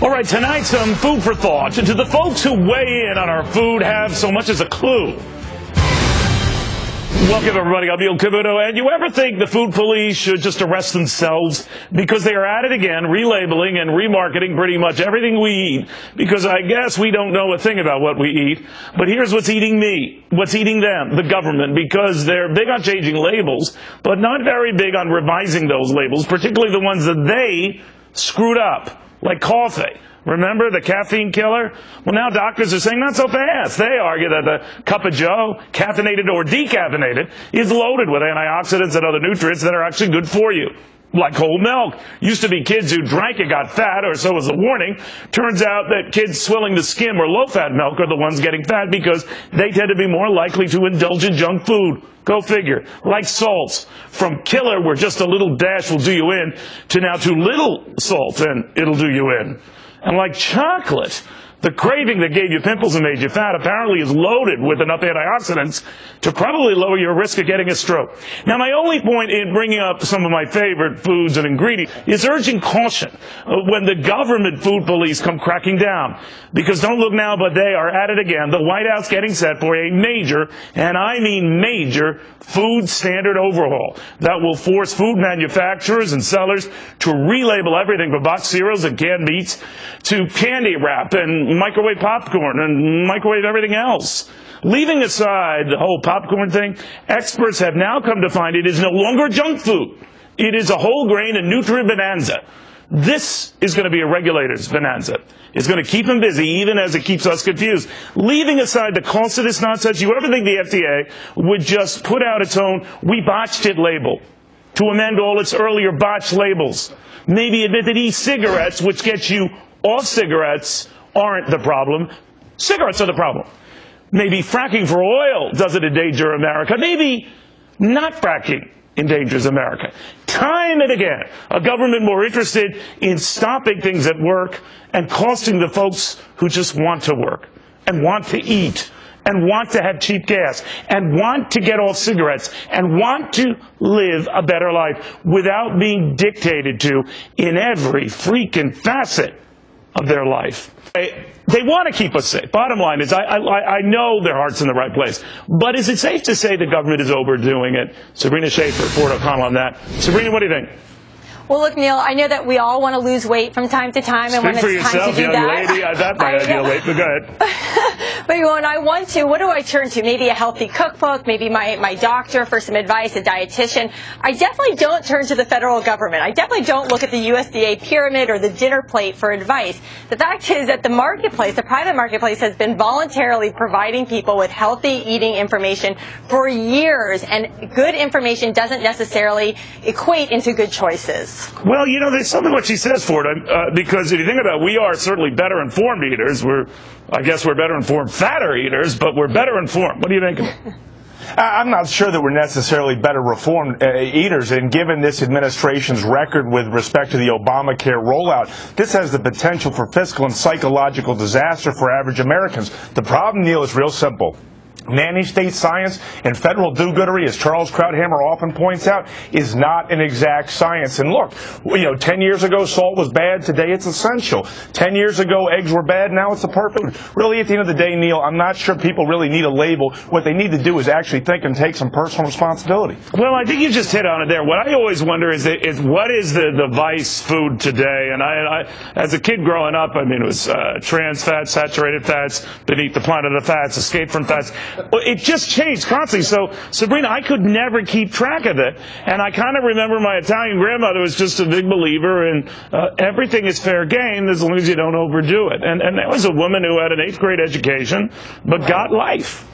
All right, tonight, some food for thought. Do the folks who weigh in on our food have so much as a clue? Welcome, everybody. I'm Cavuto. And you ever think the food police should just arrest themselves because they are at it again, relabeling and remarketing pretty much everything we eat? Because I guess we don't know a thing about what we eat. But here's what's eating me, what's eating them, the government, because they're big on changing labels, but not very big on revising those labels, particularly the ones that they screwed up, like coffee. Remember the caffeine killer? Well, now doctors are saying not so fast. They argue that the cup of joe, caffeinated or decaffeinated, is loaded with antioxidants and other nutrients that are actually good for you. Like whole milk. Used to be kids who drank it got fat, or so was the warning. Turns out that kids swilling the skim or low-fat milk are the ones getting fat because they tend to be more likely to indulge in junk food. Go figure. Like salts. From killer, where just a little dash will do you in, to now too little salt and it'll do you in. And like chocolate, the craving that gave you pimples and made you fat apparently is loaded with enough antioxidants to probably lower your risk of getting a stroke. Now, my only point in bringing up some of my favorite foods and ingredients is urging caution when the government food police come cracking down. Because don't look now, but they are at it again. The White House getting set for a major, and I mean major, food standard overhaul that will force food manufacturers and sellers to relabel everything from boxed cereals and canned meats to candy wrap and microwave popcorn and microwave everything else. Leaving aside the whole popcorn thing, experts have now come to find it is no longer junk food. It is a whole grain and nutrient bonanza. This is going to be a regulator's bonanza. It's going to keep them busy, even as it keeps us confused. Leaving aside the cost of this nonsense, you ever think the FDA would just put out its own "we botched it" label to amend all its earlier botched labels? Maybe admit that e-cigarettes, which get you off cigarettes, aren't the problem. Cigarettes are the problem. Maybe fracking for oil doesn't endanger America. Maybe not fracking endangers America. Time and again, a government more interested in stopping things at work and costing the folks who just want to work and want to eat and want to have cheap gas and want to get off cigarettes and want to live a better life without being dictated to in every freaking facet of their life. They want to keep us safe. Bottom line is, I know their heart's in the right place. But is it safe to say the government is overdoing it? Sabrina Schaefer, Ford O'Connell on that. Sabrina, what do you think? Well, look, Neil, I know that we all want to lose weight from time to time. And when it's time to do that, lady. That might ideal weight, but go ahead. But when I want to, what do I turn to? Maybe a healthy cookbook, maybe my doctor for some advice, a dietitian. I definitely don't turn to the federal government. I definitely don't look at the USDA pyramid or the dinner plate for advice. The fact is that the marketplace, the private marketplace, has been voluntarily providing people with healthy eating information for years, and good information doesn't necessarily equate into good choices. Well, you know, there's something what she says, Ford, because if you think about it, we are certainly better informed eaters. I guess we're better informed fatter eaters, but we're better informed. What do you think of it? I'm not sure that we're necessarily better reformed eaters, and given this administration's record with respect to the Obamacare rollout, this has the potential for fiscal and psychological disaster for average Americans. The problem, Neil, is real simple. Nanny-state science and federal do-goodery, as Charles Krauthammer often points out, is not an exact science. And look, 10 years ago salt was bad, today it's essential. 10 years ago eggs were bad, now it's the perfect food. Really, at the end of the day, Neil, I'm not sure people really need a label. What they need to do is actually think and take some personal responsibility. Well, I think you just hit on it there. What I always wonder is what is the vice food today? And I as a kid growing up, I mean, it was trans fats, saturated fats, beneath the planet of fats, escape from fats. It just changed constantly. So, Sabrina, I could never keep track of it. And I kind of remember my Italian grandmother was just a big believer in everything is fair game as long as you don't overdo it. And that was a woman who had an 8th grade education but got life.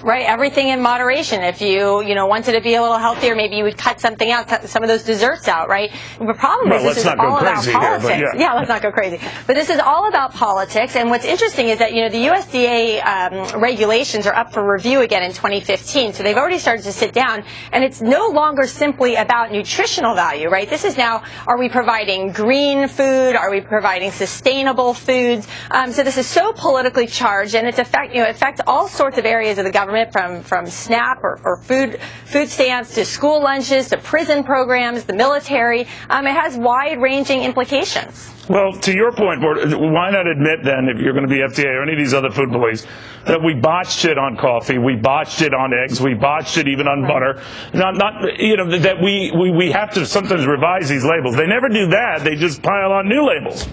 Right, everything in moderation. If you wanted to be a little healthier, maybe you would cut something out, cut some of those desserts out, right? The problem is this is all about politics. Yeah, let's not go crazy. But this is all about politics. And what's interesting is that the USDA regulations are up for review again in 2015. So they've already started to sit down, and it's no longer simply about nutritional value, right? This is now, are we providing green food? Are we providing sustainable foods? So this is so politically charged, and it affects all sorts of areas of the government. government, from SNAP or food stamps to school lunches to prison programs, the military. It has wide-ranging implications. Well, to your point, why not admit then, if you're going to be FDA or any of these other food police, that we botched it on coffee, we botched it on eggs, we botched it even on butter. That we have to sometimes revise these labels. They never do that. They just pile on new labels.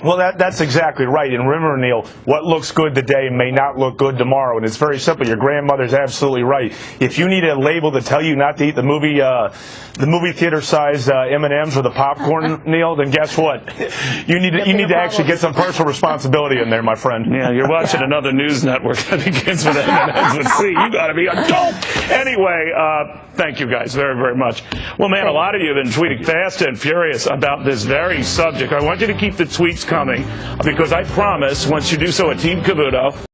Well, that's exactly right. And remember, Neil, what looks good today may not look good tomorrow. And it's very simple. Your grandmother's absolutely right. If you need a label to tell you not to eat the movie theater size M&Ms or the popcorn, Neil, then guess what? You need to actually get some personal responsibility in there, my friend. Yeah, you're watching another news network that begins with M and ends with C. You got to be a dope. Anyway, thank you guys very, very much. Well, man, a lot of you have been tweeting fast and furious about this very subject. I want you to keep the tweets coming, because I promise, once you do so at Team Cavuto,